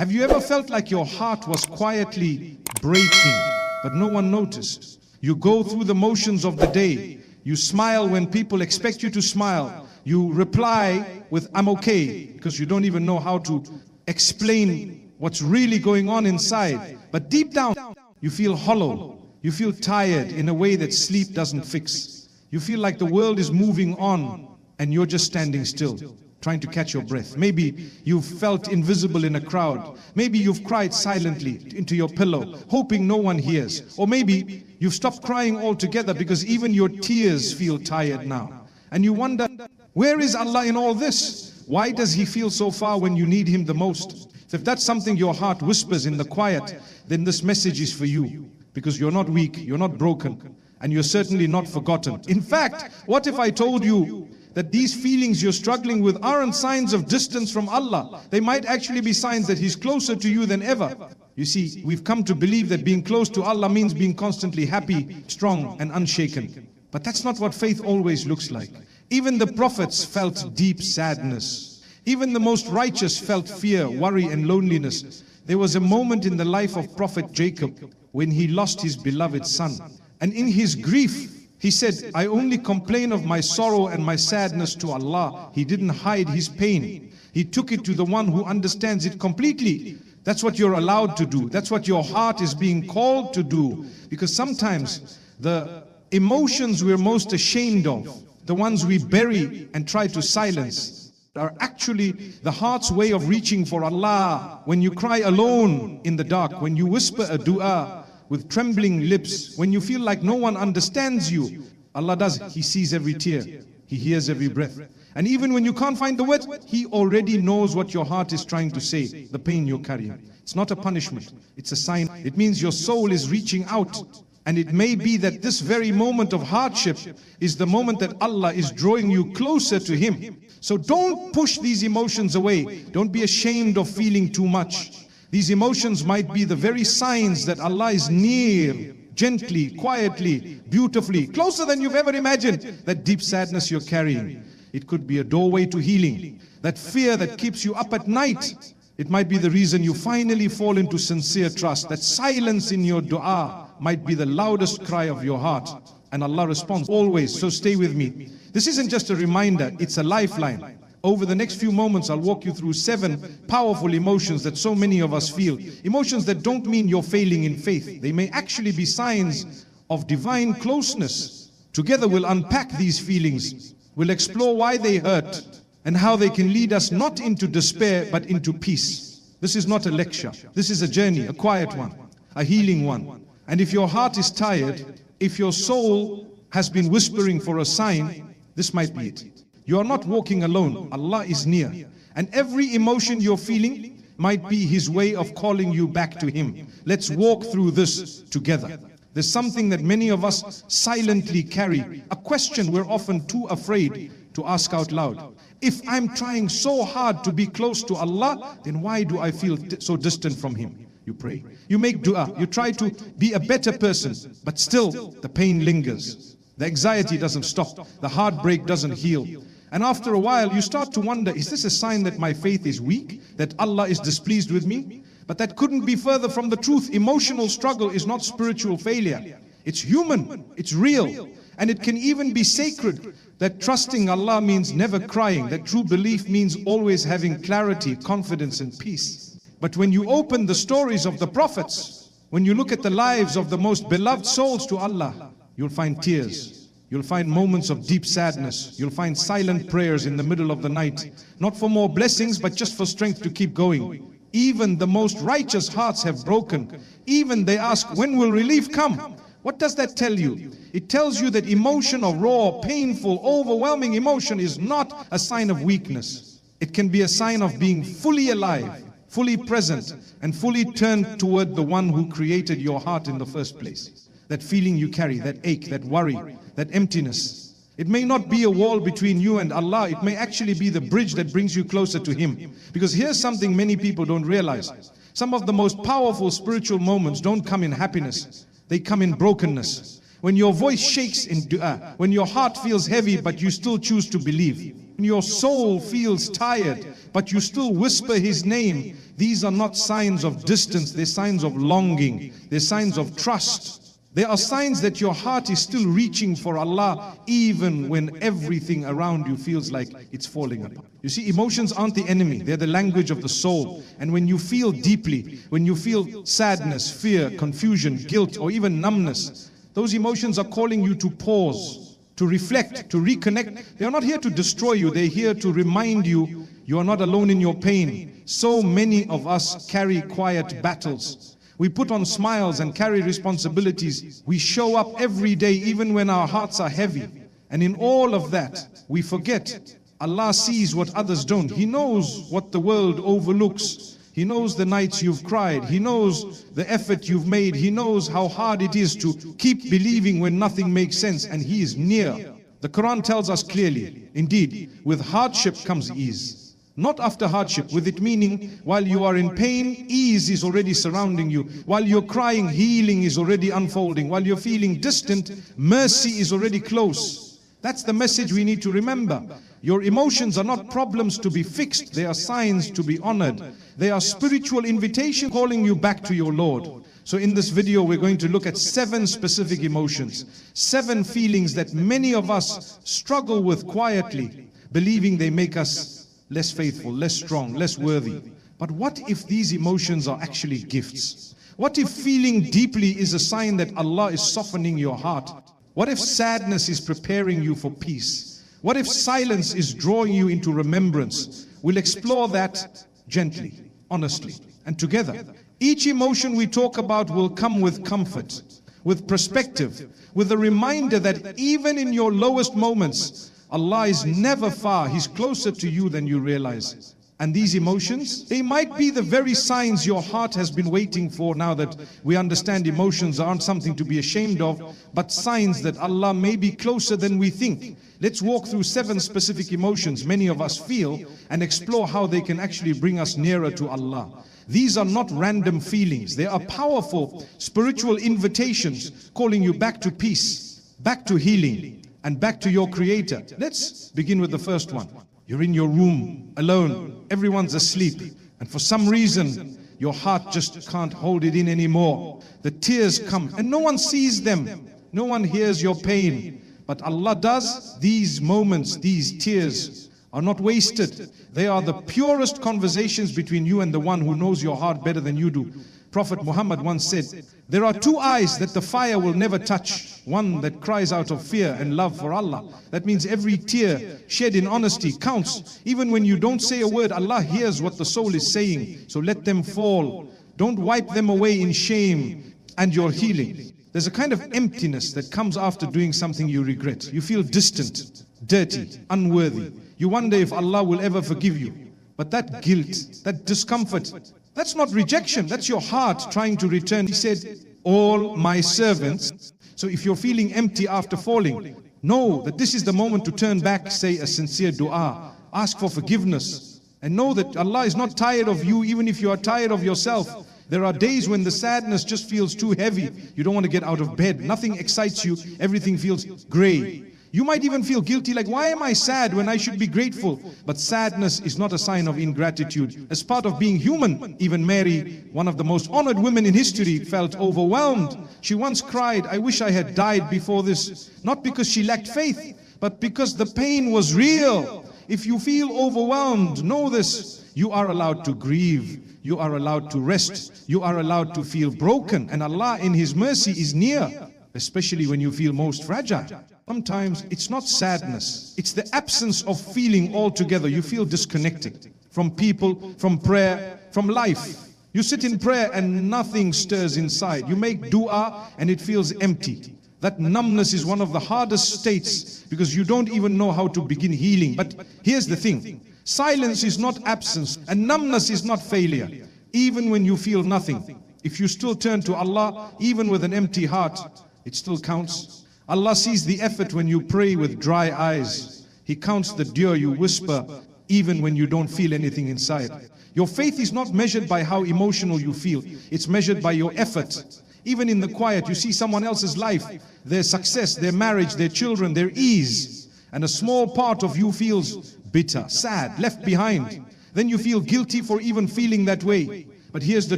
Have you ever felt like your heart was quietly breaking, but no one noticed? You go through the motions of the day. You smile when people expect you to smile. You reply with, "I'm okay," because you don't even know how to explain what's really going on inside. But deep down, you feel hollow. You feel tired in a way that sleep doesn't fix. You feel like the world is moving on and you're just standing still, trying to catch your breath. Maybe you've felt invisible in a crowd. Maybe you've cried silently into your pillow, hoping no one hears. Or maybe you've stopped crying altogether because even your tears feel tired now. And you wonder, where is Allah in all this? Why does He feel so far when you need Him the most? So if that's something your heart whispers in the quiet, then this message is for you. Because you're not weak, you're not broken, and you're certainly not forgotten. In fact, what if I told you that these feelings you're struggling with aren't signs of distance from Allah? They might actually be signs that He's closer to you than ever. You see, we've come to believe that being close to Allah means being constantly happy, strong, and unshaken. But that's not what faith always looks like. Even the prophets felt deep sadness. Even the most righteous felt fear, worry, and loneliness. There was a moment in the life of Prophet Jacob when he lost his beloved son. And in his grief, he said, "I only complain of my sorrow and my sadness to Allah." He didn't hide his pain. He took it to the one who understands it completely. That's what you're allowed to do. That's what your heart is being called to do. Because sometimes the emotions we're most ashamed of, the ones we bury and try to silence, are actually the heart's way of reaching for Allah. When you cry alone in the dark, when you whisper a dua with trembling lips, when you feel like no one understands you, Allah does. He sees every tear. He hears every breath. And even when you can't find the words, He already knows what your heart is trying to say, the pain you're carrying. It's not a punishment. It's a sign. It means your soul is reaching out. And it may be that this very moment of hardship is the moment that Allah is drawing you closer to Him. So don't push these emotions away. Don't be ashamed of feeling too much. These emotions might be the very signs that Allah is near, gently, quietly, beautifully, closer than you've ever imagined. That deep sadness you're carrying, it could be a doorway to healing. That fear that keeps you up at night, it might be the reason you finally fall into sincere trust. That silence in your dua might be the loudest cry of your heart, and Allah responds always. So stay with me. This isn't just a reminder, it's a lifeline. Over the next few moments, I'll walk you through 7 powerful emotions that so many of us feel. Emotions that don't mean you're failing in faith. They may actually be signs of divine closeness. Together we'll unpack these feelings. We'll explore why they hurt and how they can lead us not into despair but into peace. This is not a lecture. This is a journey, a quiet one, a healing one. And if your heart is tired, if your soul has been whispering for a sign, this might be it. You are not walking alone. Allah is near. And every emotion you're feeling might be His way of calling you back to Him. Let's walk through this together. There's something that many of us silently carry, a question we're often too afraid to ask out loud. If I'm trying so hard to be close to Allah, then why do I feel so distant from Him? You pray, you make dua, you try to be a better person, but still the pain lingers. The anxiety doesn't stop, the heartbreak doesn't heal. And after a while you start to wonder, is this a sign that my faith is weak? That Allah is displeased with me? But that couldn't be further from the truth. Emotional struggle is not spiritual failure. It's human, it's real, and it can even be sacred. That trusting Allah means never crying. That true belief means always having clarity, confidence, and peace. But when you open the stories of the prophets, when you look at the lives of the most beloved souls to Allah, you'll find tears. You'll find moments of deep sadness. You'll find silent prayers in the middle of the night. Not for more blessings, but just for strength to keep going. Even the most righteous hearts have broken. Even they ask, when will relief come? What does that tell you? It tells you that emotion of raw, painful, overwhelming emotion is not a sign of weakness. It can be a sign of being fully alive, fully present, and fully turned toward the one who created your heart in the first place. That feeling you carry, that ache, that worry, that emptiness. It may not be a wall between you and Allah. It may actually be the bridge that brings you closer to Him. Because here's something many people don't realize. Some of the most powerful spiritual moments don't come in happiness. They come in brokenness. When your voice shakes in dua, when your heart feels heavy but you still choose to believe, when your soul feels tired but you still whisper His name, these are not signs of distance, they're signs of longing, they're signs of trust. They are signs that your heart is still reaching for Allah even when everything around you feels like it's falling apart. You see, emotions aren't the enemy, they're the language of the soul. And when you feel deeply, when you feel sadness, fear, confusion, guilt, or even numbness, those emotions are calling you to pause, to reflect, to reconnect. They are not here to destroy you, they're here to remind you you are not alone in your pain. So many of us carry quiet battles. We put on smiles and carry responsibilities. We show up every day even when our hearts are heavy. And in all of that, we forget Allah sees what others don't. He knows what the world overlooks. He knows the nights you've cried. He knows the effort you've made. He knows how hard it is to keep believing when nothing makes sense. And He is near. The Quran tells us clearly, indeed, with hardship comes ease. Not after hardship, with it meaning while you are in pain, ease is already surrounding you. While you're crying, healing is already unfolding. While you're feeling distant, mercy is already close. That's the message we need to remember. Your emotions are not problems to be fixed, they are signs to be honored. They are spiritual invitation calling you back to your Lord. So in this video we're going to look at 7 specific emotions, 7 feelings that many of us struggle with quietly, believing they make us less faithful, less strong, less worthy. But what if these emotions are actually gifts? What if feeling deeply is a sign that Allah is softening your heart? What if sadness is preparing you for peace? What if silence is drawing you into remembrance? We'll explore that gently, honestly, and together. Each emotion we talk about will come with comfort, with perspective, with a reminder that even in your lowest moments, Allah is never far, He's closer to you than you realize. And these emotions, they might be the very signs your heart has been waiting for. Now that we understand emotions aren't something to be ashamed of, but signs that Allah may be closer than we think. Let's walk through 7 specific emotions many of us feel and explore how they can actually bring us nearer to Allah. These are not random feelings, they are powerful spiritual invitations calling you back to peace, back to healing, and back to your Creator. Let's begin with the first one. You're in your room, alone, everyone's asleep, and for some reason, your heart just can't hold it in anymore. The tears come, and no one sees them. No one hears your pain. But Allah does. These moments, these tears are not wasted. They are the purest conversations between you and the one who knows your heart better than you do. Prophet Muhammad once said, there are 2 eyes that the fire will never touch. One that cries out of fear and love for Allah. That means every tear shed in honesty counts. Even when you don't say a word, Allah hears what the soul is saying. So let them fall. Don't wipe them away in shame and your healing. There's a kind of emptiness that comes after doing something you regret. You feel distant, dirty, unworthy. You wonder if Allah will ever forgive you. But that guilt, that discomfort, that's not rejection, that's your heart trying to return. He said, all my servants. So if you're feeling empty after falling, know that this is the moment to turn back, say a sincere dua, ask for forgiveness, and know that Allah is not tired of you even if you are tired of yourself. There are days when the sadness just feels too heavy. You don't want to get out of bed. Nothing excites you. Everything feels gray. You might even feel guilty, like, why am I sad when I should be grateful? But sadness is not a sign of ingratitude. As part of being human, even Mary, one of the most honored women in history, felt overwhelmed. She once cried, I wish I had died before this. Not because she lacked faith, but because the pain was real. If you feel overwhelmed, know this. You are allowed to grieve. You are allowed to rest. You are allowed to feel broken. And Allah in His mercy is near, especially when you feel most fragile. Sometimes it's not sadness, it's the absence of feeling altogether. You feel disconnected from people, from prayer, from life. You sit in prayer and nothing stirs inside. You make dua and it feels empty. That numbness is one of the hardest states because you don't even know how to begin healing. But here's the thing, silence is not absence and numbness is not failure. Even when you feel nothing, if you still turn to Allah, even with an empty heart, it still counts. Allah sees the effort when you pray with dry eyes. He counts the dua you whisper even when you don't feel anything inside. Your faith is not measured by how emotional you feel. It's measured by your effort. Even in the quiet, you see someone else's life, their success, their marriage, their children, their ease, and a small part of you feels bitter, sad, left behind. Then you feel guilty for even feeling that way. But here's the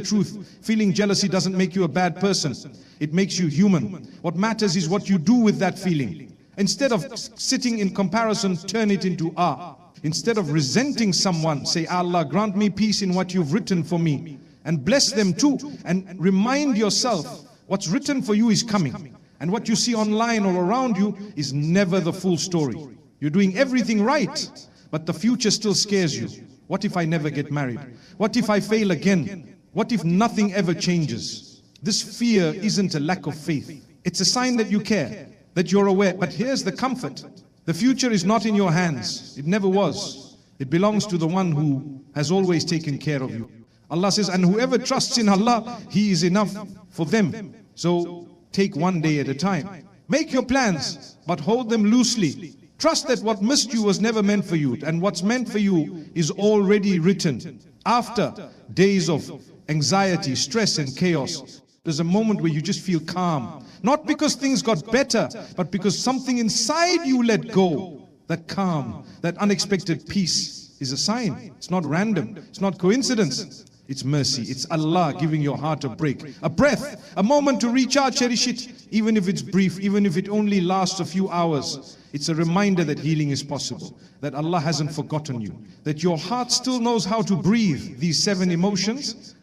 truth, feeling jealousy doesn't make you a bad person. It makes you human. What matters is what you do with that feeling. Instead of sitting in comparison, turn it into awe. Instead of resenting someone, say, Allah, grant me peace in what you've written for me. And bless them too. And remind yourself, what's written for you is coming. And what you see online or around you is never the full story. You're doing everything right, but the future still scares you. What if I never get married? What if I fail again? What if nothing ever changes? This fear isn't a lack of faith. It's a sign that you care, that you're aware. But here's the comfort. The future is not in your hands. It never was. It belongs to the one who has always taken care of you. Allah says, and whoever trusts in Allah, He is enough for them. So take one day at a time. Make your plans, but hold them loosely. Trust that what missed you was never meant for you, and what's meant for you is already written. After days of anxiety, stress and chaos, there's a moment where you just feel calm. Not because things got better, but because something inside you let go. That calm, that unexpected peace is a sign. It's not random, it's not coincidence. It's mercy. It's Allah giving your heart a break, a breath, a moment to recharge, cherish it, even if it's brief, even if it only lasts a few hours. It's a reminder that healing is possible, that Allah hasn't forgotten you, that your heart still knows how to breathe these 7 emotions.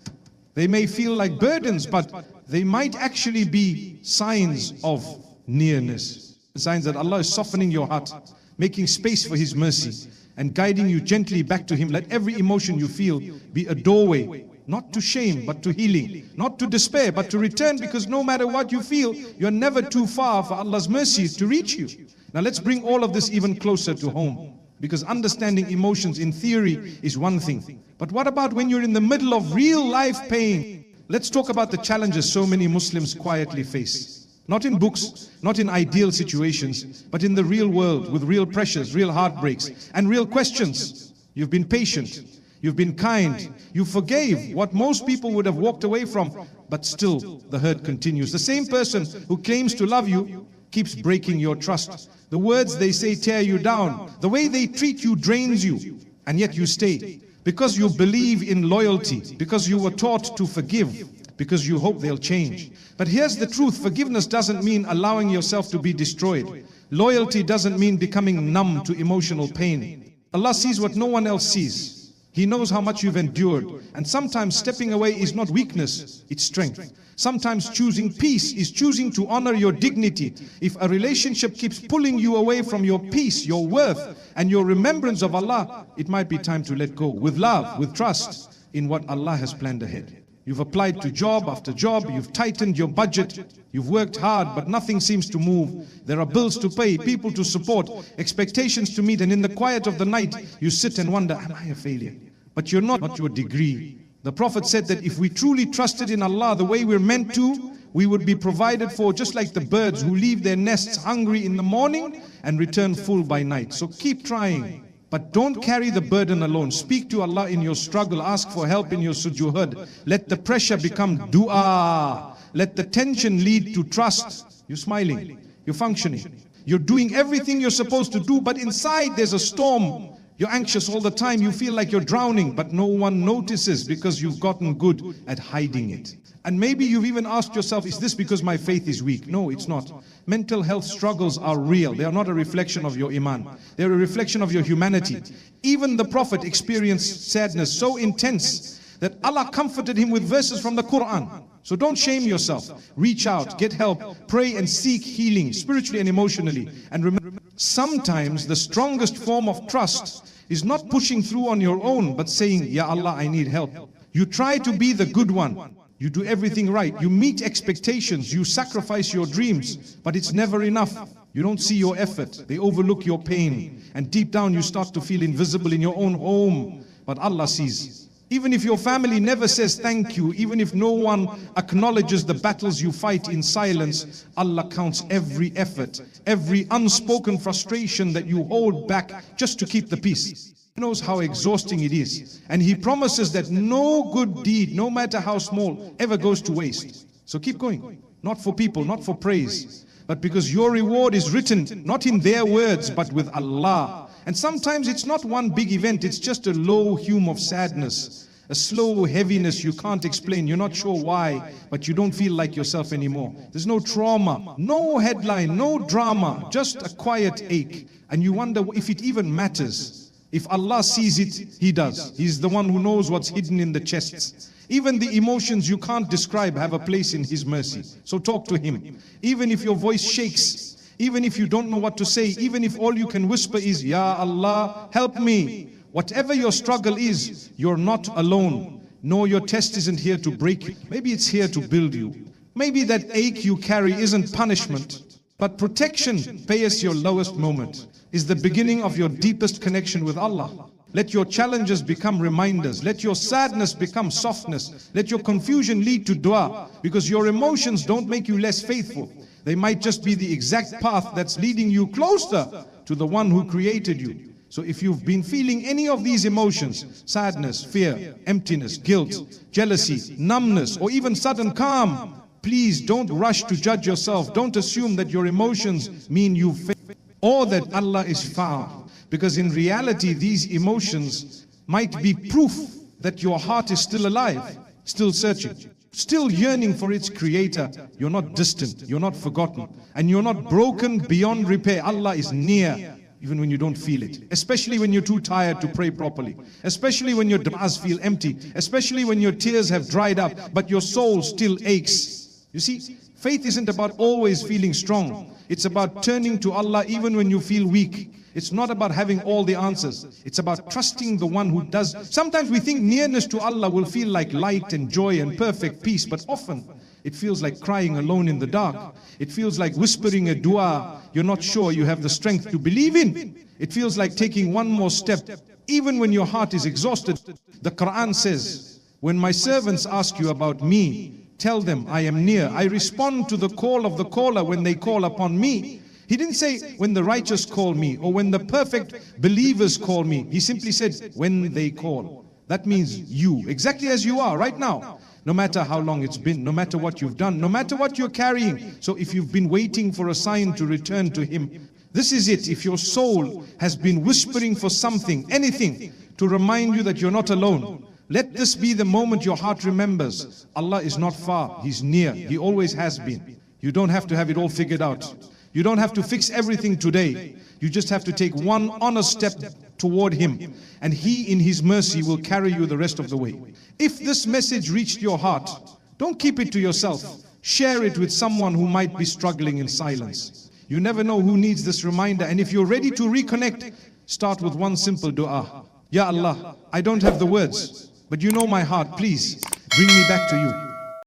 They may feel like burdens, but they might actually be signs of nearness, signs that Allah is softening your heart, making space for His mercy, and guiding you gently back to Him. Let every emotion you feel be a doorway, not to shame, but to healing, not to despair, but to return, because no matter what you feel, you're never too far for Allah's mercy to reach you. Now let's bring all of this even closer to home, because understanding emotions in theory is one thing. But what about when you're in the middle of real life pain? Let's talk about the challenges so many Muslims quietly face. Not in books, not in ideal situations, but in the real world, with real pressures, real heartbreaks, and real questions. You've been patient, you've been kind, you forgave what most people would have walked away from, but still the hurt continues. The same person who claims to love you keeps breaking your trust. The words they say tear you down. The way they treat you drains you, and yet you stay. Because you believe in loyalty, because you were taught to forgive, because you hope they'll change. But here's the truth, forgiveness doesn't mean allowing yourself to be destroyed. Loyalty doesn't mean becoming numb to emotional pain. Allah sees what no one else sees. He knows how much you've endured. And sometimes stepping away is not weakness, it's strength. Sometimes choosing peace is choosing to honor your dignity. If a relationship keeps pulling you away from your peace, your worth, and your remembrance of Allah, it might be time to let go, with love, with trust in what Allah has planned ahead. You've applied to job after job, you've tightened your budget, you've worked hard, but nothing seems to move. There are bills to pay, people to support, expectations to meet, and in the quiet of the night, you sit and wonder, am I a failure? But you're not your degree. The Prophet said that if we truly trusted in Allah the way we're meant to, we would be provided for just like the birds who leave their nests hungry in the morning and return full by night. So keep trying. But don't carry the burden alone. Speak to Allah in your struggle. Ask for help in your sujood. Let the pressure become dua. Let the tension lead to trust. You're smiling. You're functioning. You're doing everything you're supposed to do, but inside there's a storm. You're anxious all the time. You feel like you're drowning, but no one notices because you've gotten good at hiding it. And maybe you've even asked yourself, is this because my faith is weak? No, it's not. Mental health struggles are real. They are not a reflection of your iman. They're a reflection of your humanity. Even the Prophet experienced sadness so intense that Allah comforted him with verses from the Qur'an. So don't shame yourself. Reach out, get help, pray and seek healing spiritually and emotionally. And remember, sometimes the strongest form of trust is not pushing through on your own, but saying, Ya Allah, I need help. You try to be the good one. You do everything right. You meet expectations. You sacrifice your dreams. But it's never enough. You don't see your effort. They overlook your pain. And deep down you start to feel invisible in your own home. But Allah sees. Even if your family never says thank you, even if no one acknowledges the battles you fight in silence, Allah counts every effort, every unspoken frustration that you hold back just to keep the peace. He knows how exhausting it is. And He promises that no good deed, no matter how small, ever goes to waste. So keep going. Not for people, not for praise, but because your reward is written not in their words, but with Allah. And sometimes it's not one big event, it's just a low hum of sadness, a slow heaviness you can't explain, you're not sure why, but you don't feel like yourself anymore. There's no trauma, no headline, no drama, just a quiet ache. And you wonder if it even matters. If Allah sees it, He does. He's the one who knows what's hidden in the chests. Even the emotions you can't describe have a place in His mercy. So talk to Him. Even if your voice shakes, even if you don't know what to say, even if all you can whisper is, Ya Allah, help me. Whatever your struggle is, you're not alone. No, your test isn't here to break you. Maybe it's here to build you. Maybe that ache you carry isn't punishment, but protection. Pay us your lowest moment is the beginning of your deepest connection with Allah. Let your challenges become reminders. Let your sadness become softness. Let your confusion lead to dua, because your emotions don't make you less faithful. They might just be the exact path that's leading you closer to the one who created you. So if you've been feeling any of these emotions, sadness, fear, emptiness, guilt, jealousy, numbness, or even sudden calm, please don't rush to judge yourself. Don't assume that your emotions mean you've failed or that Allah is far. Because in reality, these emotions might be proof that your heart is still alive, still searching, still yearning for its creator. You're not distant, you're not forgotten, and you're not broken beyond repair. Allah is near, even when you don't feel it. Especially when you're too tired to pray properly. Especially when your du'as feel empty. Especially when your tears have dried up, but your soul still aches. You see, faith isn't about always feeling strong. It's about turning to Allah even when you feel weak. It's not about having all the answers. It's about trusting the one who does. Sometimes we think nearness to Allah will feel like light and joy and perfect peace, but often it feels like crying alone in the dark. It feels like whispering a dua you're not sure you have the strength to believe in. It feels like taking one more step, even when your heart is exhausted. The Qur'an says, when my servants ask you about me, tell them I am near. I respond to the call of the caller when they call upon me. He didn't say when the righteous call me or when the perfect believers call me. He simply said when they call. That means you, exactly as you are right now. No matter how long it's been, no matter what you've done, no matter what you're carrying. So if you've been waiting for a sign to return to Him, this is it. If your soul has been whispering for something, anything, to remind you that you're not alone, let this be the moment your heart remembers. Allah is not far, He's near. He always has been. You don't have to have it all figured out. You don't have to fix everything today. You just have to take one honest step toward Him, and He in His mercy will carry you the rest of the way. If this message reached your heart, don't keep it to yourself. Share it with someone who might be struggling in silence. You never know who needs this reminder, and if you're ready to reconnect, start with one simple dua. Ya Allah, I don't have the words, but you know my heart. Please bring me back to you.